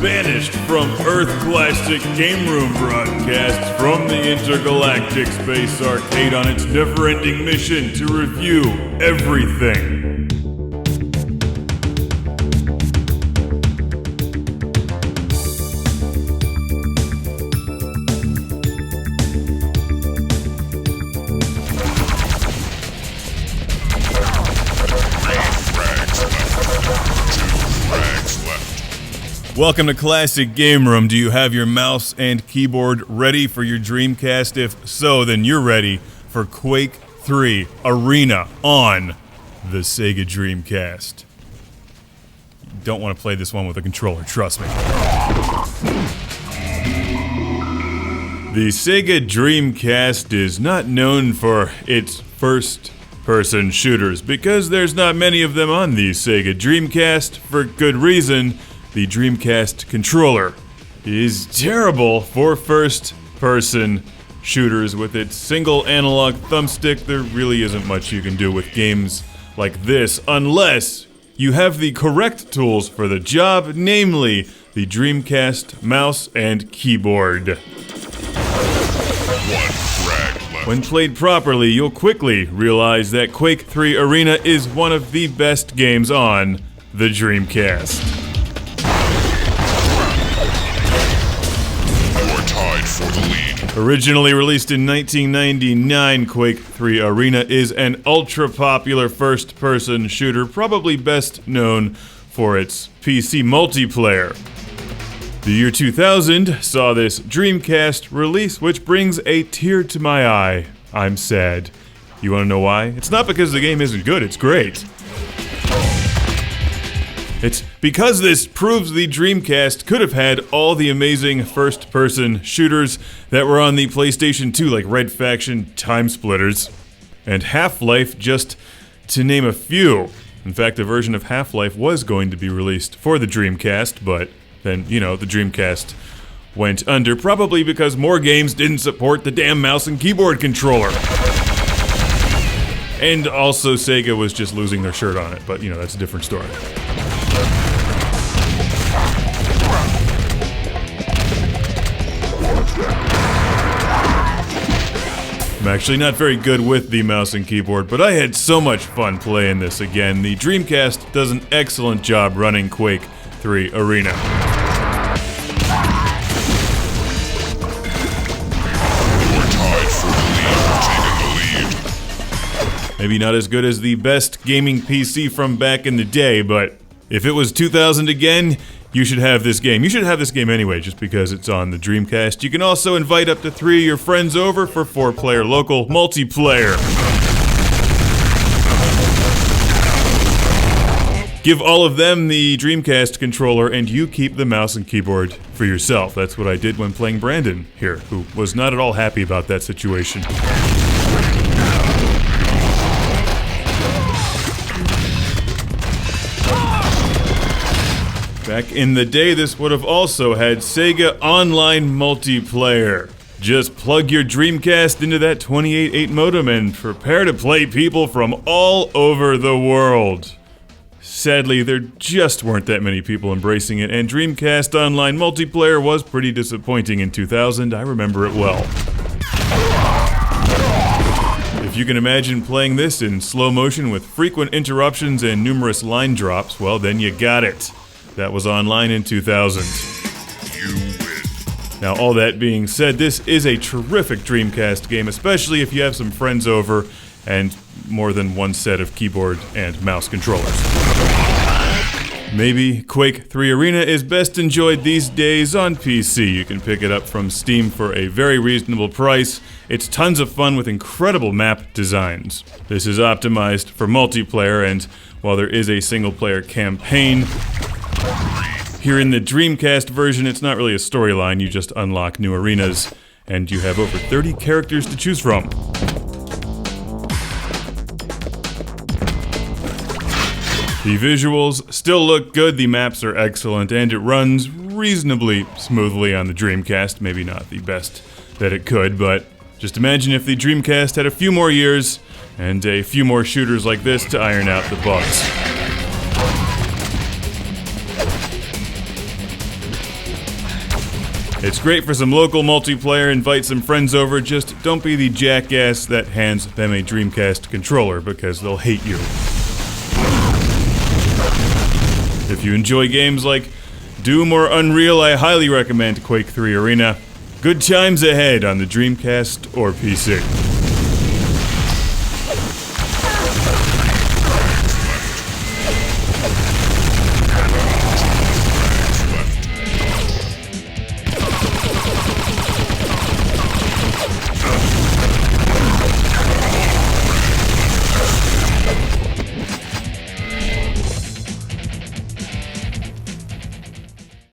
Banished from Earth Classic Game Room broadcasts from the intergalactic space arcade on its never-ending mission to review everything. Welcome to Classic Game Room. Do you have your mouse and keyboard ready for your Dreamcast? If so, then you're ready for Quake III Arena on the Sega Dreamcast. You don't want to play this one with a controller, trust me. The Sega Dreamcast is not known for its first-person shooters because there's not many of them on the Sega Dreamcast for good reason. The Dreamcast controller is terrible for first-person shooters. With its single analog thumbstick, there really isn't much you can do with games like this unless you have the correct tools for the job, namely the Dreamcast mouse and keyboard. When played properly, you'll quickly realize that Quake III Arena is one of the best games on the Dreamcast. Originally released in 1999, Quake III Arena is an ultra-popular first-person shooter, probably best known for its PC multiplayer. The year 2000 saw this Dreamcast release, which brings a tear to my eye. I'm sad. You want to know why? It's not because the game isn't good, it's great. It's because this proves the Dreamcast could have had all the amazing first-person shooters that were on the PlayStation 2, like Red Faction, Time Splitters, and Half-Life, just to name a few. In fact, a version of Half-Life was going to be released for the Dreamcast, but then, the Dreamcast went under, probably because more games didn't support the damn mouse and keyboard controller. And also Sega was just losing their shirt on it, but, that's a different story. I'm actually not very good with the mouse and keyboard, but I had so much fun playing this again. The Dreamcast does an excellent job running Quake III Arena. Maybe not as good as the best gaming PC from back in the day, but if it was 2000 again, you should have this game. You should have this game anyway, just because it's on the Dreamcast. You can also invite up to 3 of your friends over for 4-player local multiplayer. Give all of them the Dreamcast controller, and you keep the mouse and keyboard for yourself. That's what I did when playing Brandon here, who was not at all happy about that situation. Back in the day, this would have also had Sega Online multiplayer. Just plug your Dreamcast into that 28.8 modem and prepare to play people from all over the world. Sadly, there just weren't that many people embracing it, and Dreamcast Online multiplayer was pretty disappointing in 2000. I remember it well. If you can imagine playing this in slow motion with frequent interruptions and numerous line drops, well, then you got it. That was online in 2000. You win. Now, all that being said, this is a terrific Dreamcast game, especially if you have some friends over and more than one set of keyboard and mouse controllers. Maybe Quake III Arena is best enjoyed these days on PC. You can pick it up from Steam for a very reasonable price. It's tons of fun with incredible map designs. This is optimized for multiplayer, and while there is a single-player campaign, here in the Dreamcast version, it's not really a storyline. You just unlock new arenas, and you have over 30 characters to choose from. The visuals still look good, the maps are excellent, and it runs reasonably smoothly on the Dreamcast. Maybe not the best that it could, but just imagine if the Dreamcast had a few more years and a few more shooters like this to iron out the bugs. It's great for some local multiplayer, invite some friends over, just don't be the jackass that hands them a Dreamcast controller because they'll hate you. If you enjoy games like Doom or Unreal, I highly recommend Quake III Arena. Good times ahead on the Dreamcast or PC.